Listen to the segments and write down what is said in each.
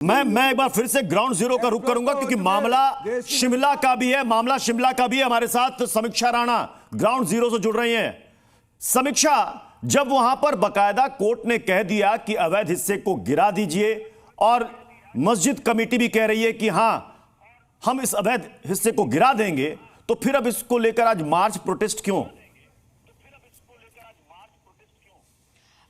मैं एक बार फिर से ग्राउंड जीरो का रुख करूंगा क्योंकि मामला शिमला का भी है, हमारे साथ समीक्षा राणा ग्राउंड जीरो से जुड़ रही हैं। समीक्षा, जब वहां पर बकायदा कोर्ट ने कह दिया कि अवैध हिस्से को गिरा दीजिए और मस्जिद कमेटी भी कह रही है कि हां हम इस अवैध हिस्से को गिरा देंगे, तो फिर अब इसको लेकर आज मार्च प्रोटेस्ट क्यों?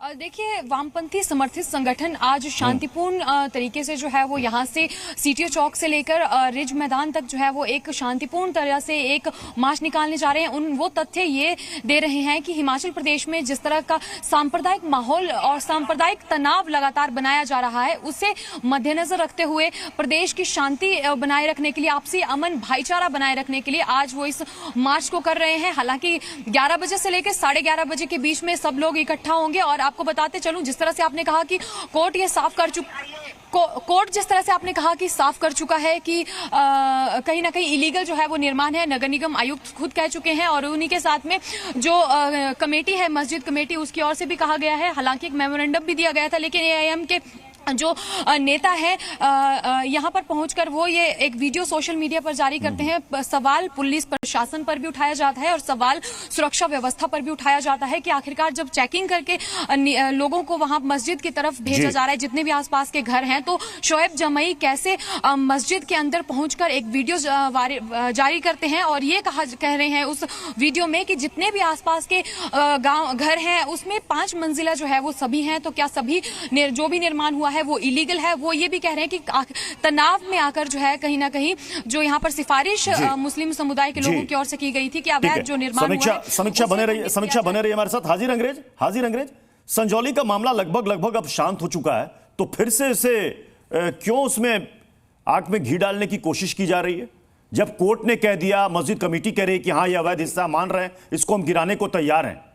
देखिए, वामपंथी समर्थित संगठन आज शांतिपूर्ण तरीके से जो है वो यहाँ से सीटीओ चौक से लेकर रिज मैदान तक जो है वो एक शांतिपूर्ण तरह से एक मार्च निकालने जा रहे हैं। वो तथ्य ये दे रहे हैं कि हिमाचल प्रदेश में जिस तरह का सांप्रदायिक माहौल और सांप्रदायिक तनाव लगातार बनाया जा रहा है, उसे मद्देनजर रखते हुए प्रदेश की शांति बनाए रखने के लिए, आपसी अमन भाईचारा बनाए रखने के लिए आज वो इस मार्च को कर रहे हैं। हालांकि 11 बजे से लेकर 11:30 बजे के बीच में सब लोग इकट्ठा होंगे। और आपको बताते चलूं, जिस तरह से आपने कहा कि कोर्ट ये साफ कर कोर्ट जिस तरह से आपने कहा कि साफ कर चुका है कि कहीं ना कहीं इलीगल जो है वो निर्माण है, नगर निगम आयुक्त खुद कह चुके हैं। और उन्हीं के साथ में जो कमेटी है, मस्जिद कमेटी, उसकी ओर से भी कहा गया है। हालांकि एक मेमोरेंडम भी दिया गया था, लेकिन एआईएम के जो नेता है यहाँ पर पहुंचकर वो ये एक वीडियो सोशल मीडिया पर जारी करते हैं। सवाल पुलिस प्रशासन पर भी उठाया जाता है और सवाल सुरक्षा व्यवस्था पर भी उठाया जाता है कि आखिरकार जब चेकिंग करके लोगों को वहां मस्जिद की तरफ भेजा जा रहा है, जितने भी आसपास के घर हैं, तो शोएब जमई कैसे मस्जिद के अंदर पहुंचकर एक वीडियो जारी करते हैं और ये कह रहे हैं उस वीडियो में कि जितने भी आसपास के गांव घर हैं उसमें 5 मंजिला जो है वो सभी हैं। तो क्या सभी जो भी निर्माण हुआ है वो इलीगल है? वो ये भी कह रहे हैं कि तनाव में आकर जो है कहीं ना कहीं जो यहाँ पर सिफारिश मुस्लिम समुदाय के लोगों की ओर से की गई थी कि अवैध जो निर्माण हुआ है, समीक्षा बने रही हमारे साथ। हाजिर अंग्रेज, संजौली का मामला लगभग अब शांत हो चुका है, तो फिर से इसे क्यों उसमें आग में घी डालने की कोशिश की जा रही है? जब कोर्ट ने कह दिया, मस्जिद कमेटी कह रही है कि हाँ ये अवैध हिस्सा मान रहे हैं, इसको हम गिराने को तैयार हैं।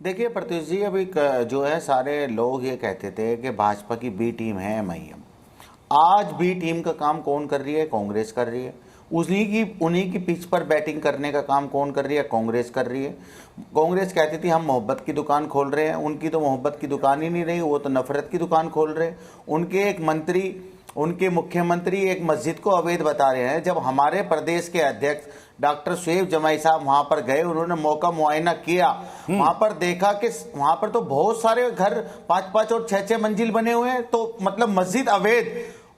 देखिए प्रत्युष जी, अभी जो है सारे लोग ये कहते थे कि भाजपा की बी टीम है एमआईएम। आज बी टीम का काम कौन कर रही है? कांग्रेस कर रही है। उन्हीं की पिच पर बैटिंग करने का काम कौन कर रही है? कांग्रेस कर रही है। कांग्रेस कहती थी हम मोहब्बत की दुकान खोल रहे हैं, उनकी तो मोहब्बत की दुकान ही नहीं रही, वो तो नफरत की दुकान खोल रहे हैं। उनके मुख्यमंत्री एक मस्जिद को अवैध बता रहे हैं। जब हमारे प्रदेश के अध्यक्ष डॉक्टर शोएब जमाई साहब वहां पर गए, उन्होंने मौका मुआयना किया, वहां पर देखा कि वहां पर तो बहुत सारे घर 5-5 और 6-6 मंजिल बने हुए हैं। तो मतलब मस्जिद अवैध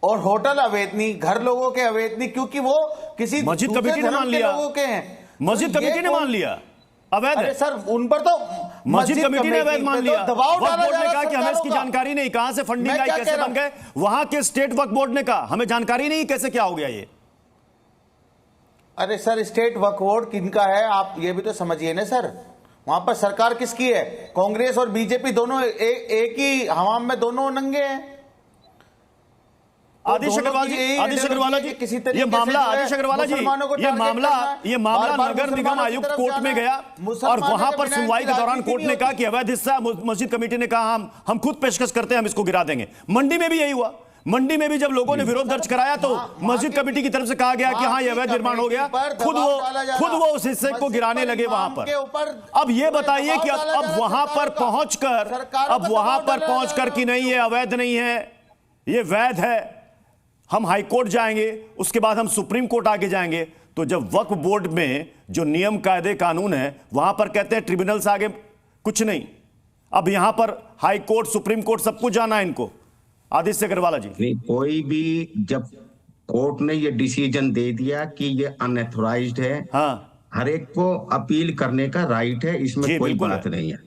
और होटल अवैध नहीं, घर लोगों के अवैध नहीं, क्योंकि वो किसी मस्जिद कमेटी ने मान लिया, लोगों के हैं। मस्जिद कमेटी ने मान लिया अवैध है सर, उन पर तो मस्जिद कमेटी ने अवैध मान लिया। दबाव वक्फ बोर्ड ने कहा कि हमें सरकारों इसकी का जानकारी नहीं, कहां से फंडिंग आई, कैसे बन गए। वहां के स्टेट वक्फ बोर्ड ने कहा हमें जानकारी नहीं, कैसे क्या हो गया ये। अरे सर, स्टेट वक्फ बोर्ड किनका है आप ये भी तो समझिए ना सर। वहां पर सरकार किसकी है? कांग्रेस और बीजेपी दोनों एक ही हवाम में, दोनों नंगे हैं। आदिश अग्रवाल जी, ये मामला नगर निगम आयुक्त कोर्ट में गया और वहां पर सुनवाई के दौरान कोर्ट ने कहा कि अवैध हिस्सा, मस्जिद कमेटी ने कहा हम खुद पेशकश करते हैं, हम इसको गिरा देंगे। मंडी में भी यही हुआ। मंडी में भी जब लोगों ने विरोध दर्ज कराया तो मस्जिद कमेटी की तरफ से कहा गया कि हाँ ये अवैध निर्माण हो गया, खुद वो उस हिस्से को गिराने लगे वहां पर। अब ये बताइए कि अब वहां पर पहुंचकर कि नहीं ये अवैध नहीं है, ये वैध है, हम हाई कोर्ट जाएंगे, उसके बाद हम सुप्रीम कोर्ट आगे जाएंगे। तो जब वक्फ बोर्ड में जो नियम कायदे कानून है वहां पर कहते हैं ट्रिब्यूनल से आगे कुछ नहीं, अब यहां पर हाई कोर्ट, सुप्रीम कोर्ट सब कुछ जाना है इनको। आदित्य अग्रवाल जी, नहीं, कोई भी जब कोर्ट ने ये डिसीजन दे दिया कि ये अनऑथराइज्ड है, हाँ, हर एक को अपील करने का राइट है, इसमें कोई बात नहीं है,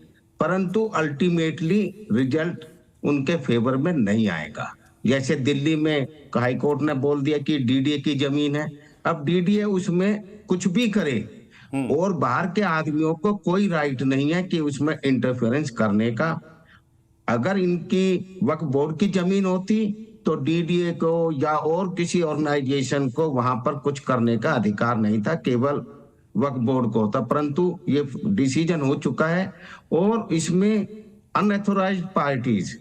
परंतु अल्टीमेटली रिजल्ट उनके फेवर में नहीं आएगा। जैसे दिल्ली में हाई कोर्ट ने बोल दिया कि डीडीए की जमीन है, अब डीडीए उसमें कुछ भी करे और बाहर के आदमियों को कोई राइट नहीं है कि उसमें इंटरफेरेंस करने का। अगर इनकी वक्फ बोर्ड की जमीन होती तो डीडीए को या और किसी ऑर्गेनाइजेशन को वहां पर कुछ करने का अधिकार नहीं था, केवल वक्फ बोर्ड को होता। परंतु ये डिसीजन हो चुका है और इसमें अनऑथराइज्ड पार्टीज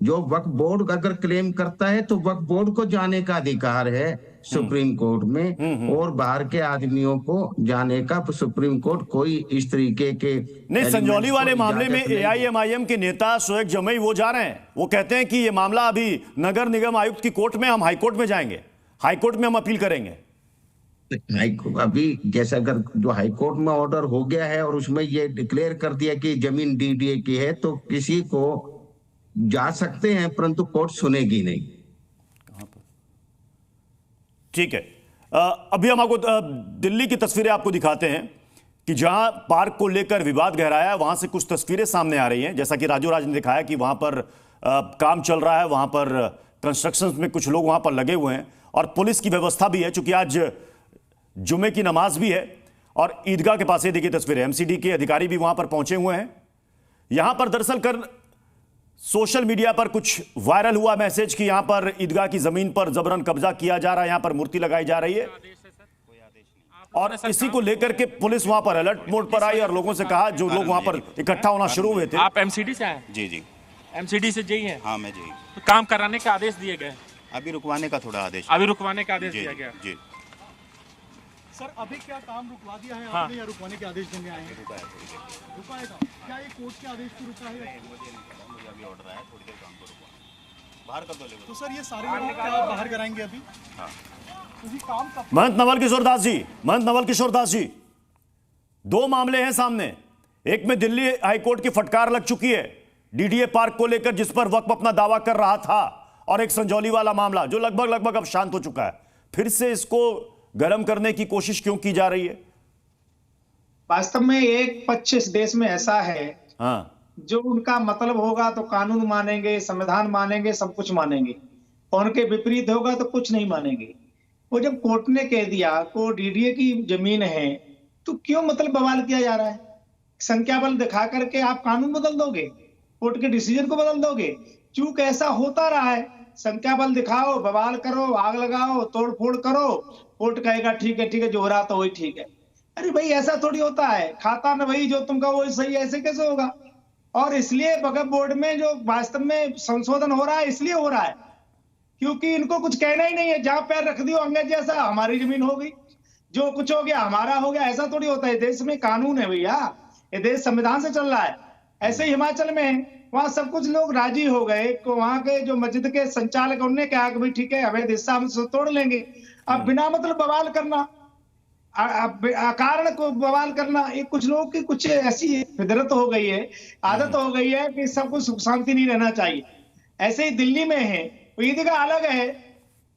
जो वक्फ बोर्ड अगर क्लेम करता है तो वक्फ बोर्ड को जाने का अधिकार है सुप्रीम कोर्ट में, और बाहर के आदमियों को जाने का सुप्रीम कोर्ट कोई इस तरीके के नहीं। संजौली वाले मामले में एआईएमआईएम के नेता शोएब जमई वो जा रहे हैं, वो कहते हैं कि ये मामला अभी नगर निगम आयुक्त की कोर्ट में, हम हाईकोर्ट में जाएंगे, हाईकोर्ट में हम अपील करेंगे। अभी जैसे अगर जो हाईकोर्ट में ऑर्डर हो गया है और उसमें ये डिक्लेयर कर दिया कि जमीन डीडीए की है, तो किसी को जा सकते हैं, परंतु कोर्ट सुनेगी नहीं। ठीक है, अभी हम आपको दिल्ली की तस्वीरें आपको दिखाते हैं कि जहां पार्क को लेकर विवाद गहराया है, वहां से कुछ तस्वीरें सामने आ रही हैं। जैसा कि राजू राज ने दिखाया कि वहां पर काम चल रहा है, वहां पर कंस्ट्रक्शन में कुछ लोग वहां पर लगे हुए हैं और पुलिस की व्यवस्था भी है, चूंकि आज जुमे की नमाज भी है। और ईदगाह के पास ये देखिए तस्वीरें, एमसीडी के अधिकारी भी वहां पर पहुंचे हुए हैं। यहां पर दरअसल कर सोशल मीडिया पर कुछ वायरल हुआ मैसेज कि यहां पर ईदगाह की जमीन पर जबरन कब्जा किया जा रहा है, यहां पर मूर्ति लगाई जा रही है, और इसी को लेकर के पुलिस वहां पर अलर्ट मोड पर आई और लोगों से कहा, जो लोग वहां पर इकट्ठा होना शुरू हुए थे। आप एमसीडी से आए? जी जी, एमसीडी से जेई हैं? हाँ मैं जी। तो काम कराने का आदेश दिए गए? अभी रुकवाने का थोड़ा आदेश। अभी रुकवाने का आदेश दिया गया? जी। सर अभी क्या काम रुकवा दिया है हाँ। आपने, या रुकवाने के आदेश देने आए हैं? रुकाएगा क्या ये कोर्ट के आदेश पे रुका है? मुझे अभी ऑर्डर आया, थोड़ी देर काम को रुकवाना, बाहर कर दो। तो सर ये सारे लोग क्या बाहर कराएंगे अभी? हाँ। तो ये काम कब? महंत नवल किशोर दास जी, महंत नवल किशोर दास जी, दो मामले हैं सामने। एक में दिल्ली हाईकोर्ट की फटकार लग चुकी है डीडीए पार्क को लेकर, जिस पर वक्फ अपना दावा कर रहा था, और एक संजौली वाला मामला जो लगभग अब शांत हो चुका है। फिर से इसको गर्म करने की कोशिश क्यों की जा रही है? वास्तव में एक पक्ष इस देश में ऐसा है, हाँ, जो उनका मतलब होगा तो कानून मानेंगे, संविधान मानेंगे, सब कुछ मानेंगे, और उनके विपरीत होगा तो कुछ नहीं मानेंगे। वो जब कोर्ट ने कह दिया को डीडीए की जमीन है, तो क्यों मतलब बवाल किया जा रहा है? संख्या बल दिखा करके आप कानून बदल दोगे, कोर्ट के डिसीजन को बदल दोगे? चूंकि ऐसा होता रहा है, संख्या बल दिखाओ, बवाल करो, आग लगाओ, तोड़ फोड़ करो, कोर्ट कहेगा ठीक है, जो हो रहा तो वही ठीक है। अरे भाई ऐसा थोड़ी होता है, खाता न वही जो तुम कहो वही सही, ऐसे कैसे होगा? और इसलिए वक्फ बोर्ड में जो वास्तव में संशोधन हो रहा है, इसलिए हो रहा है क्योंकि इनको कुछ कहना ही नहीं है। जहां पैर रख दियो अंग्रेज जैसा, हमारी जमीन हो गई, जो कुछ हो गया हमारा हो गया। ऐसा थोड़ी होता है, देश में कानून है भैया, ये देश संविधान से चल रहा है। ऐसे ही हिमाचल में है, वहां सब कुछ लोग राजी हो गए, वहां के जो मस्जिद के संचालक उन्होंने कहा कि भाई ठीक है, अवैध हिस्सा हम तोड़ लेंगे। अब बिना मतलब बवाल करना, अकारण को बवाल करना, ये कुछ लोगों की कुछ ऐसी फितरत हो गई है, आदत हो गई है कि सब कुछ सुख शांति नहीं रहना चाहिए। ऐसे ही दिल्ली में है, ईदगाह अलग है।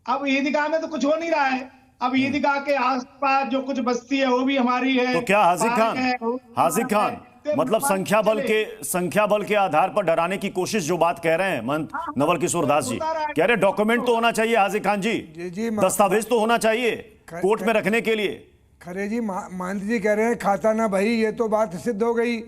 अब ईदगाह में तो कुछ हो नहीं रहा है, अब ईदगाह के आसपास जो कुछ बस्ती है वो भी हमारी है। तो क्या हाजिर खान मतलब संख्या बल के आधार पर डराने की कोशिश जो बात कह रहे हैं महंत नवल किशोर दास जी, कह रहे डॉक्यूमेंट तो होना चाहिए हाजिर खान जी, दस्तावेज तो होना चाहिए कोर्ट में रखने के लिए। खरे जी महंत जी कह रहे हैं खाता ना भाई, ये तो बात सिद्ध हो गई।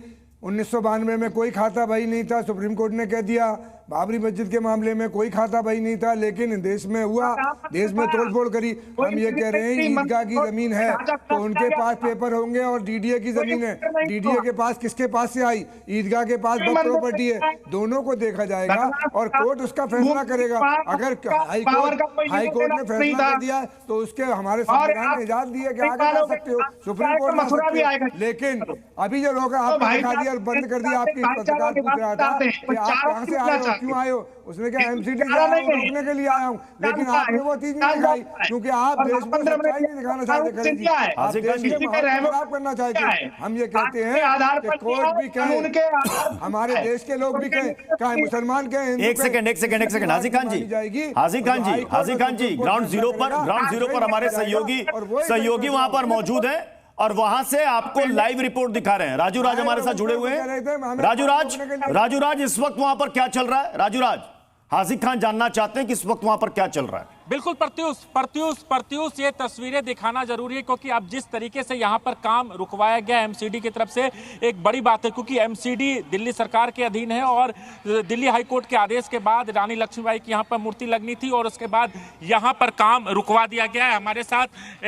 1992 में कोई खाता भाई नहीं था, सुप्रीम कोर्ट ने कह दिया। बाबरी मस्जिद के मामले में कोई खाता भाई नहीं था, लेकिन देश में हुआ, देश में तोड़फोड़ करी। हम ये कह रहे हैं ईदगाह की जमीन है तो उनके पास पेपर होंगे, और डीडीए की जमीन है, डीडीए के पास किसके पास से आई? ईदगाह के पास वक्फ प्रॉपर्टी है। दोनों को देखा जाएगा और कोर्ट उसका फैसला करेगा। अगर हाईकोर्ट ने फैसला कर दिया तो उसके हमारे संविधान ने इजाजत दी है कि आगे जा सकते हो, सुप्रीम कोर्ट जा सकते हो। लेकिन अभी जो लोग आपने दिखा दिया, बंद कर दिया। आपकी पत्रकार पूछ रहा था कि आप कहाँ से आए हो, क्यों आए हो? उसने कहा एमसीडी रोकने के लिए आया हूँ, लेकिन आपने वो चीज नहीं दिखाई क्योंकि आप देश में सच्चाई नहीं दिखाना चाहते। करेंगे आप देश के खराब करना चाहते। हम ये कहते हैं कि कोर्ट भी कहे, हमारे देश के लोग भी कहें, चाहे मुसलमान कहें। एक सेकंड हाजिर खान जी ग्राउंड जीरो पर हमारे सहयोगी वहां पर मौजूद है और वहां से आपको लाइव रिपोर्ट दिखा रहे हैं। राजू राज हमारे साथ जुड़े हुए हैं। राजू राज इस वक्त वहां पर क्या चल रहा है? राजू राज, हाजिर खान जानना चाहते हैं कि इस वक्त वहां पर क्या चल रहा है। बिल्कुल प्रत्युष ये तस्वीरें दिखाना जरूरी है, क्योंकि अब जिस तरीके से यहाँ पर काम रुकवाया गया एमसीडी की तरफ से, एक बड़ी बात है, क्योंकि एमसीडी दिल्ली सरकार के अधीन है और दिल्ली हाईकोर्ट के आदेश के बाद रानी लक्ष्मीबाई की यहाँ पर मूर्ति लगनी थी और उसके बाद यहाँ पर काम रुकवा दिया गया है। हमारे साथ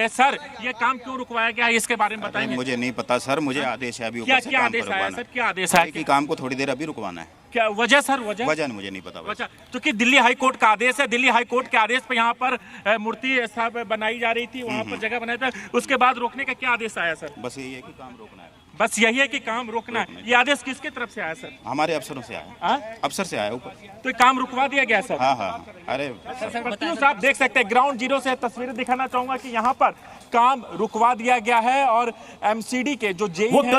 सर, ये काम क्यों रुकवाया गया है, इसके बारे में बताएंगे? मुझे नहीं पता सर, मुझे आदेश है अभी क्या आदेश आया सर? क्या आदेश है? काम को थोड़ी देर अभी रुकवाना है। क्या वजह सर? वजह मुझे नहीं पता। अच्छा, क्योंकि दिल्ली हाई कोर्ट का आदेश है, दिल्ली हाई कोर्ट के आदेश पे यहाँ पर मूर्ति बनाई जा रही थी, वहाँ पर जगह बनाई था, उसके बाद रोकने का क्या आदेश आया सर? बस यही है कि काम रोकना है। बस यही है कि काम रोकना है। ये आदेश किसके तरफ से आया सर? हमारे अफसरों से आया, अफसर से आया ऊपर। तो ये काम रुकवा दिया गया सर? हाँ। अरे प्रत्युष, आप देख सकते हैं ग्राउंड जीरो से तस्वीरें दिखाना चाहूंगा कि यहाँ पर काम रुकवा दिया गया है और एमसीडी के जो जेई वो हैं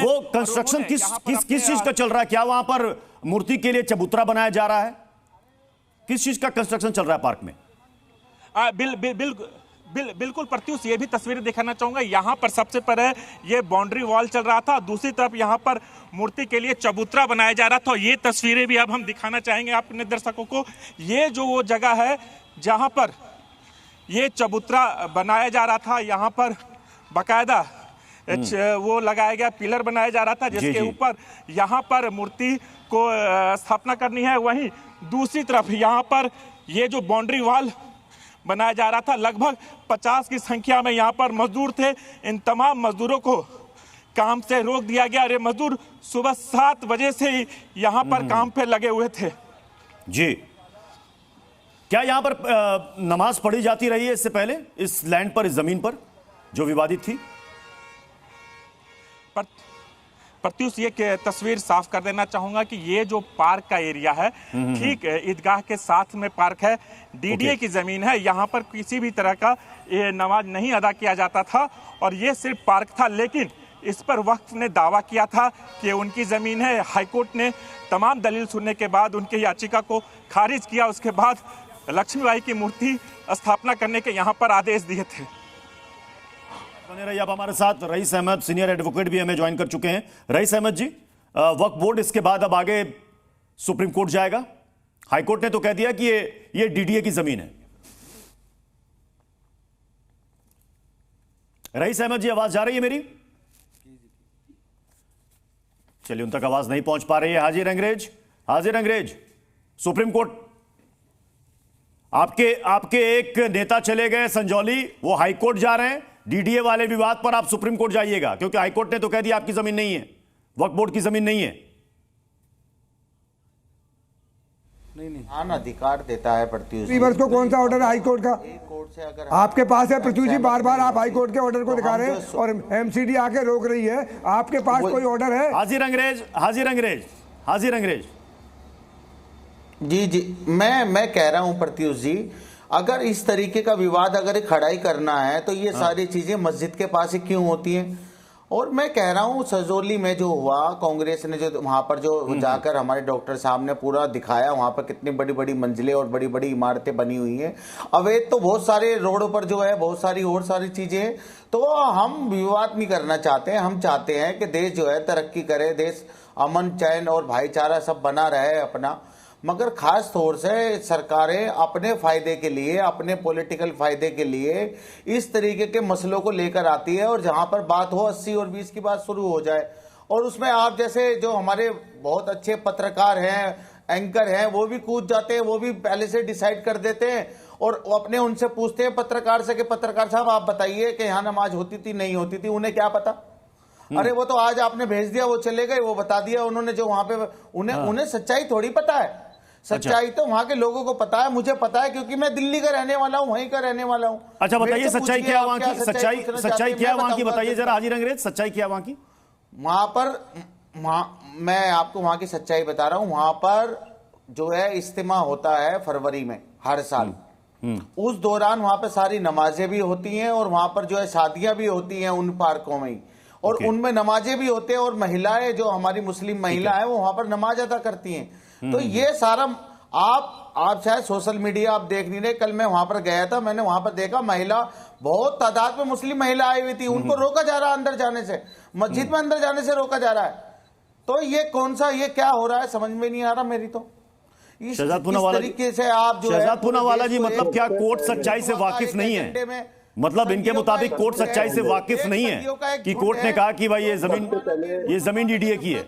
वो कंस्ट्रक्शन किस चीज का चल रहा है? क्या वहां पर मूर्ति के लिए चबूतरा बनाया जा रहा है? किस चीज का कंस्ट्रक्शन चल रहा है पार्क में? बिल्कुल प्रत्युष, ये भी तस्वीरें दिखाना चाहूंगा। यहाँ पर सबसे पहले ये बाउंड्री वॉल चल रहा था, दूसरी तरफ यहाँ पर मूर्ति के लिए चबूतरा बनाया जा रहा था। ये तस्वीरें भी अब हम दिखाना चाहेंगे अपने दर्शकों को। ये जो वो जगह है जहाँ पर ये चबूतरा बनाया जा रहा था, यहाँ पर बाकायदा वो लगाया गया पिलर बनाया जा रहा था जिसके ऊपर यहाँ पर मूर्ति को स्थापना करनी है। वहीं दूसरी तरफ यहाँ पर ये जो बाउंड्री वॉल बनाया जा रहा था, लगभग 50 की संख्या में यहाँ पर मजदूर थे। इन तमाम मजदूरों को काम से रोक दिया गया। ये मजदूर सुबह 7 बजे से ही यहाँ पर काम पे लगे हुए थे। जी, क्या यहाँ पर नमाज पढ़ी जाती रही है इससे पहले इस लैंड पर, इस जमीन पर जो विवादित थी? प्रत्युष, ये तस्वीर साफ कर देना चाहूंगा कि ये जो पार्क का एरिया है, ठीक ईदगाह के साथ में पार्क है, डीडीए की जमीन है। यहाँ पर किसी भी तरह का ये नमाज नहीं अदा किया जाता था और ये सिर्फ पार्क था। लेकिन इस पर वक्फ ने दावा किया था कि उनकी जमीन है। हाईकोर्ट ने तमाम दलील सुनने के बाद उनकी याचिका को खारिज किया। उसके बाद लक्ष्मीबाई की मूर्ति स्थापना करने के यहाँ पर आदेश दिए थे। बने रहिए। अब हमारे साथ रईस अहमद सीनियर एडवोकेट भी हमें ज्वाइन कर चुके हैं। रईस अहमद जी, वक्फ बोर्ड इसके बाद अब आगे सुप्रीम कोर्ट जाएगा। हाईकोर्ट ने तो कह दिया कि ये डीडीए की जमीन है। रईस अहमद जी, आवाज जा रही है मेरी? चलिए, उन तक आवाज नहीं पहुंच पा रही है। हाजिर अंग्रेज, सुप्रीम कोर्ट, आपके एक नेता चले गए संजौली, वो हाईकोर्ट जा रहे हैं। डीडीए वाले विवाद पर आप सुप्रीम कोर्ट जाइएगा, क्योंकि हाईकोर्ट ने तो कह दिया आपकी जमीन नहीं है, वक्फ बोर्ड की जमीन नहीं है। नहीं, अधिकार देता है प्रत्युष रिवर्स को। कौन सा ऑर्डर है हाईकोर्ट का? कोर्ट से अगर आपके पास है प्रत्युष जी, बार बार आप हाईकोर्ट के ऑर्डर को दिखा रहे हैं और एमसीडी आके रोक रही है। आपके पास कोई ऑर्डर है? हाजिर अंग्रेज। जी, मैं कह रहा हूं प्रत्युष जी, अगर इस तरीके का विवाद अगर खड़ाई करना है तो ये सारी चीजें मस्जिद के पास ही क्यों होती हैं? और मैं कह रहा हूं सजौली में जो हुआ, कांग्रेस ने जो वहां पर जो जाकर हमारे डॉक्टर साहब ने पूरा दिखाया, वहां पर कितनी बड़ी बड़ी मंजिलें और बड़ी बड़ी इमारतें बनी हुई हैं। अवैध तो बहुत सारे रोडों पर जो है, बहुत सारी और सारी चीजें हैं। तो हम विवाद नहीं करना चाहते हैं। हम चाहते हैं कि देश जो है तरक्की करे, देश अमन चैन और भाईचारा सब बना रहे अपना। मगर खास तौर से सरकारें अपने फायदे के लिए, अपने पॉलिटिकल फायदे के लिए इस तरीके के मसलों को लेकर आती है। और जहां पर बात हो 80 और 20 की बात शुरू हो जाए, और उसमें आप जैसे जो हमारे बहुत अच्छे पत्रकार हैं, एंकर हैं, वो भी कूद जाते हैं, वो भी पहले से डिसाइड कर देते हैं और अपने उनसे पूछते हैं पत्रकार से कि पत्रकार साहब आप बताइए कि यहाँ नमाज होती थी नहीं होती थी। उन्हें क्या पता? अरे वो तो आज आपने भेज दिया, वो चले गए, वो बता दिया उन्होंने जो वहां पे। उन्हें सच्चाई थोड़ी पता है। सच्चाई तो वहां के लोगों को पता है, मुझे पता है, क्योंकि मैं दिल्ली का रहने वाला हूं, वहीं का रहने वाला हूं। अच्छा, बताइए सच्चाई क्या वहां की? सच्चाई क्या वहां की बताइए जरा हाजिर अंग्रेज, सच्चाई क्या वहां की? वहां पर मैं आपको वहां की सच्चाई बता रहा हूं। वहां पर जो है इज्तिमा होता है फरवरी में हर साल। उस दौरान वहां पर सारी नमाजें भी होती हैं और वहां पर जो है शादियां भी होती हैं उन पार्कों में ही, और उनमें नमाजें भी होते हैं। और महिलाएं, जो हमारी मुस्लिम महिला है, वो वहां पर नमाज अदा करती हैं। तो ये सारा आप शायद सोशल मीडिया आप देख नहीं रहे। कल मैं वहां पर गया था, मैंने वहां पर देखा महिला, बहुत तादाद में मुस्लिम महिला आई हुई थी, उनको रोका जा रहा है अंदर जाने से, मस्जिद में अंदर जाने से रोका जा रहा है। तो ये कौन सा, ये क्या हो रहा है समझ में नहीं आ रहा मेरी तो। इस तरीके से आप जो शहजाद पूनावाला जी, मतलब क्या कोर्ट सच्चाई से वाकिफ नहीं है? मतलब इनके मुताबिक कोर्ट सच्चाई से वाकिफ नहीं है कि कोर्ट ने कहा कि भाई ये जमीन डीडीए की है।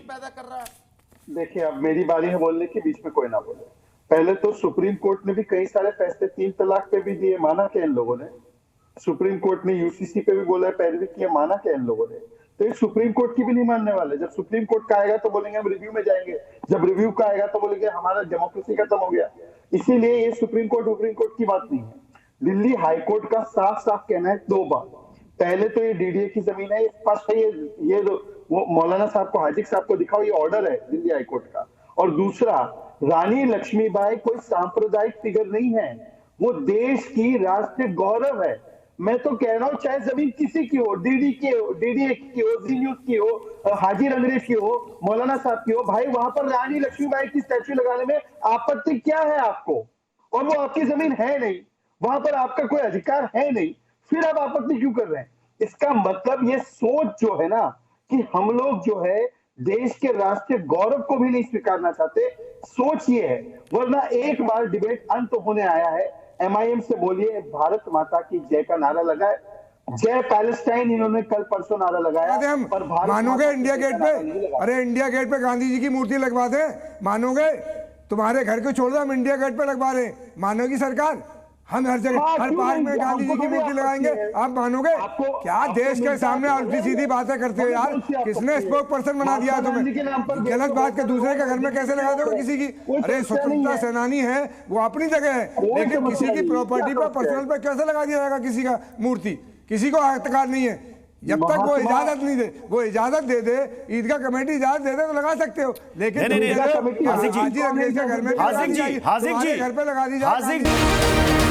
देखिए, अब मेरी बारी है बोलने की, बीच में कोई ना बोले। पहले तो सुप्रीम कोर्ट ने भी कई सारे फैसले 3 तलाक पे भी दिए, माना क्या इन लोगों ने? सुप्रीम कोर्ट ने यूसीसी पे भी बोला है, पैरवी की, माना क्या इन लोगों ने? तो ये सुप्रीम कोर्ट की भी नहीं मानने वाले। जब सुप्रीम कोर्ट का आएगा तो बोलेंगे हम रिव्यू में जाएंगे, जब रिव्यू का आएगा तो बोलेंगे हमारा डेमोक्रेसी खत्म हो गया। इसीलिए ये सुप्रीम कोर्ट की बात नहीं है। दिल्ली हाई कोर्ट का साफ साफ कहना है दो बात। पहले तो ये डीडीए की जमीन है, स्पष्ट है, ये वो मौलाना साहब को, हाजिक साहब को दिखाओ, ये ऑर्डर है दिल्ली हाई कोर्ट का। और दूसरा, रानी लक्ष्मीबाई कोई सांप्रदायिक फिगर नहीं है, वो देश की राष्ट्रीय गौरव है। मैं तो कह रहा हूं चाहे जमीन किसी की हो, डीडीए की हो, जी न्यूज की हो, हाजी अंग्रेज की हो, मौलाना साहब की हो, भाई वहां पर रानी लक्ष्मीबाई की स्टैच्यू लगाने में आपत्ति क्या है आपको? और वो आपकी जमीन है नहीं, वहां पर आपका कोई अधिकार है नहीं, फिर आप आपत्ति क्यों कर रहे हैं? इसका मतलब ये सोच जो है ना कि हम लोग जो है देश के राष्ट्रीय गौरव को भी नहीं स्वीकारना चाहते, सोच ये है। वरना एक बार डिबेट अंत होने आया है, एमआईएम से बोलिए भारत माता की जय का नारा लगाए, जय पैलेस्टाइन इन्होंने कल परसों नारा लगाया। हम मानोगे इंडिया गेट पे? अरे इंडिया गेट पे गांधी जी की मूर्ति लगवा दे, मानोगे? तुम्हारे घर को छोड़ दो, हम इंडिया गेट पे लगवा रहे, मानोगी सरकार? हम हर जगह, हर पार्क में गांधी जी की मूर्ति लगाएंगे, आप मानोगे? क्या देश के सामने उल्टी सीधी बातें करते हो यार? किसने स्पोक पर्सन बना दिया तुम्हें? गलत बात के दूसरे के घर में कैसे लगा दोगे किसी की? अरे स्वतंत्रता सेनानी है, वो अपनी जगह है, लेकिन किसी की प्रॉपर्टी पर, पर्सनल पर कैसे लगा दिया जाएगा किसी का मूर्ति? किसी को अधिकार नहीं है जब तक वो इजाजत नहीं दे। वो इजाजत दे दे, ईदगाह कमेटी इजाजत दे दे तो लगा सकते हो, लेकिन हाजिक जी, हाजी अंग्रेज के घर में घर पे लगा दी जाए।